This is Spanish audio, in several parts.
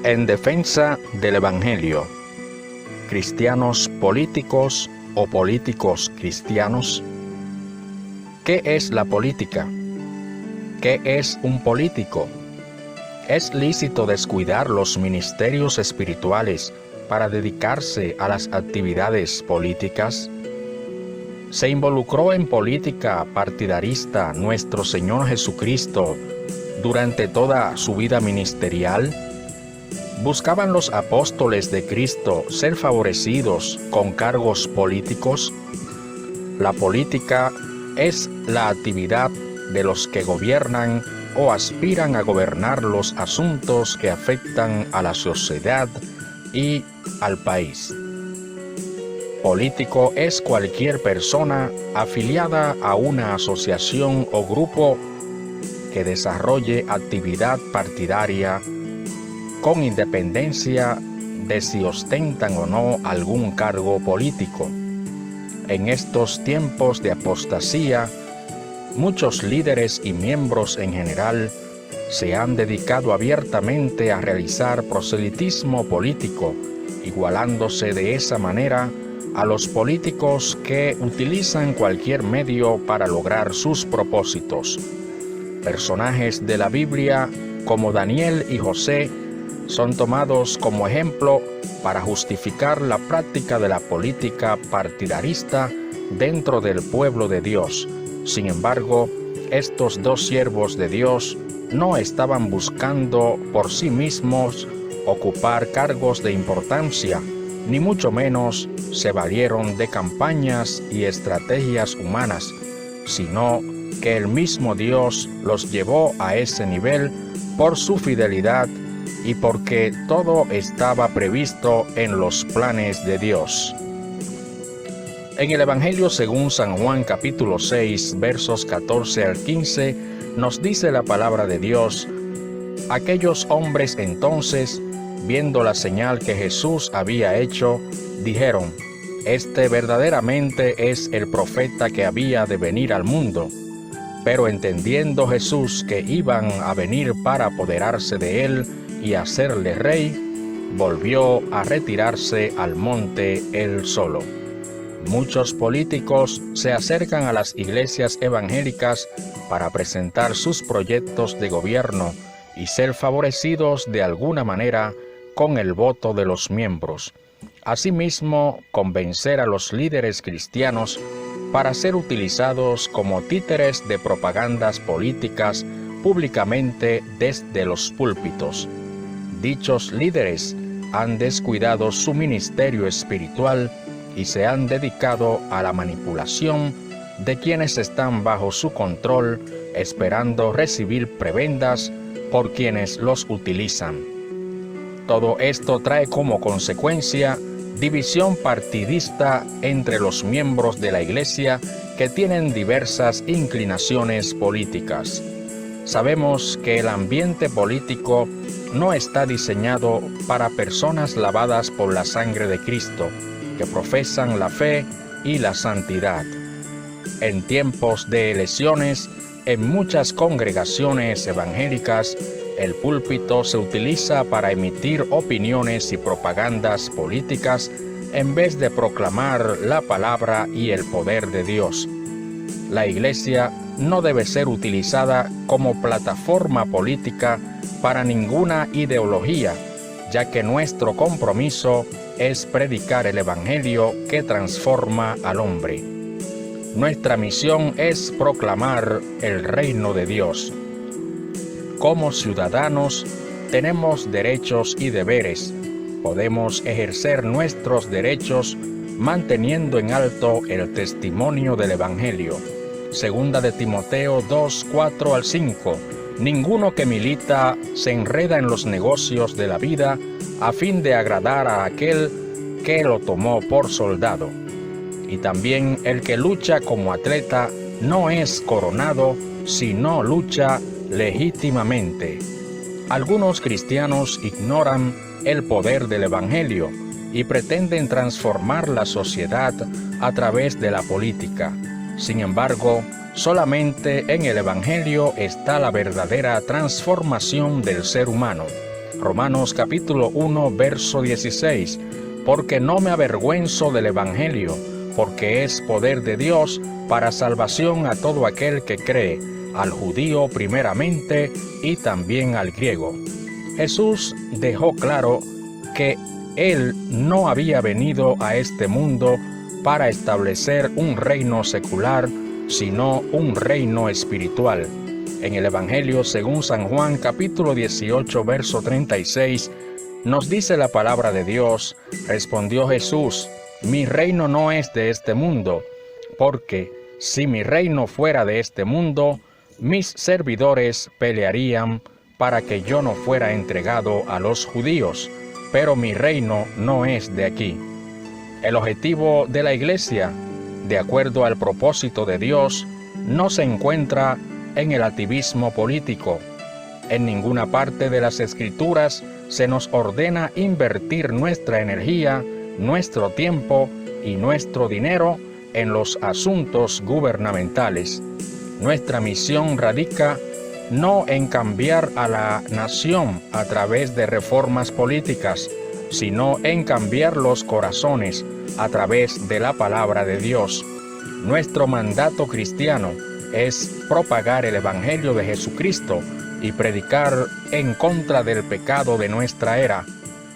En defensa del Evangelio, cristianos políticos o políticos cristianos. ¿Qué es la política? ¿Qué es un político? ¿Es lícito descuidar los ministerios espirituales para dedicarse a las actividades políticas? ¿Se involucró en política partidarista nuestro Señor Jesucristo durante toda su vida ministerial? ¿Buscaban los apóstoles de Cristo ser favorecidos con cargos políticos? La política es la actividad de los que gobiernan o aspiran a gobernar los asuntos que afectan a la sociedad y al país. Político es cualquier persona afiliada a una asociación o grupo que desarrolle actividad partidaria con independencia de si ostentan o no algún cargo político. En estos tiempos de apostasía, muchos líderes y miembros en general se han dedicado abiertamente a realizar proselitismo político, igualándose de esa manera a los políticos que utilizan cualquier medio para lograr sus propósitos. Personajes de la Biblia como Daniel y José son tomados como ejemplo para justificar la práctica de la política partidarista dentro del pueblo de Dios. Sin embargo, estos dos siervos de Dios no estaban buscando por sí mismos ocupar cargos de importancia, ni mucho menos se valieron de campañas y estrategias humanas, sino que el mismo Dios los llevó a ese nivel por su fidelidad y porque todo estaba previsto en los planes de Dios. En el Evangelio según San Juan capítulo 6, versos 14 al 15, nos dice la palabra de Dios: aquellos hombres entonces, viendo la señal que Jesús había hecho, dijeron: este verdaderamente es el profeta que había de venir al mundo. Pero entendiendo Jesús que iban a venir para apoderarse de él y hacerle rey, volvió a retirarse al monte él solo. Muchos políticos se acercan a las iglesias evangélicas para presentar sus proyectos de gobierno y ser favorecidos de alguna manera con el voto de los miembros. Asimismo, convencer a los líderes cristianos para ser utilizados como títeres de propagandas políticas públicamente desde los púlpitos. Dichos líderes han descuidado su ministerio espiritual y se han dedicado a la manipulación de quienes están bajo su control, esperando recibir prebendas por quienes los utilizan. Todo esto trae como consecuencia división partidista entre los miembros de la Iglesia que tienen diversas inclinaciones políticas. Sabemos que el ambiente político no está diseñado para personas lavadas por la sangre de Cristo, que profesan la fe y la santidad. En tiempos de elecciones, en muchas congregaciones evangélicas, el púlpito se utiliza para emitir opiniones y propagandas políticas en vez de proclamar la palabra y el poder de Dios. La Iglesia no debe ser utilizada como plataforma política para ninguna ideología, ya que nuestro compromiso es predicar el Evangelio que transforma al hombre. Nuestra misión es proclamar el reino de Dios. Como ciudadanos, tenemos derechos y deberes. Podemos ejercer nuestros derechos manteniendo en alto el testimonio del Evangelio. Segunda de Timoteo 2, 4 al 5. Ninguno que milita se enreda en los negocios de la vida a fin de agradar a aquel que lo tomó por soldado. Y también el que lucha como atleta no es coronado, sino lucha legítimamente. Algunos cristianos ignoran el poder del Evangelio y pretenden transformar la sociedad a través de la política. Sin embargo, solamente en el Evangelio está la verdadera transformación del ser humano. Romanos capítulo 1, verso 16, porque no me avergüenzo del Evangelio, porque es poder de Dios para salvación a todo aquel que cree, al judío primeramente y también al griego. Jesús dejó claro que Él no había venido a este mundo para establecer un reino secular, sino un reino espiritual. En el Evangelio según San Juan capítulo 18, verso 36, nos dice la palabra de Dios: respondió Jesús, mi reino no es de este mundo, porque si mi reino fuera de este mundo, mis servidores pelearían para que yo no fuera entregado a los judíos, pero mi reino no es de aquí. El objetivo de la Iglesia, de acuerdo al propósito de Dios, no se encuentra en el activismo político. En ninguna parte de las Escrituras se nos ordena invertir nuestra energía, nuestro tiempo y nuestro dinero en los asuntos gubernamentales. Nuestra misión radica no en cambiar a la nación a través de reformas políticas, sino en cambiar los corazones a través de la palabra de Dios. Nuestro mandato cristiano es propagar el Evangelio de Jesucristo y predicar en contra del pecado de nuestra era.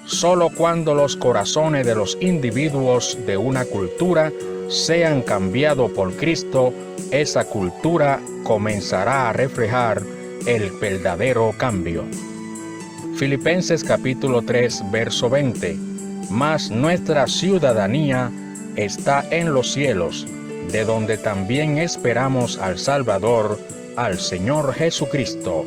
Solo cuando los corazones de los individuos de una cultura sean cambiados por Cristo, esa cultura comenzará a reflejar el verdadero cambio. Filipenses capítulo 3, verso 20. Mas nuestra ciudadanía está en los cielos, de donde también esperamos al Salvador, al Señor Jesucristo.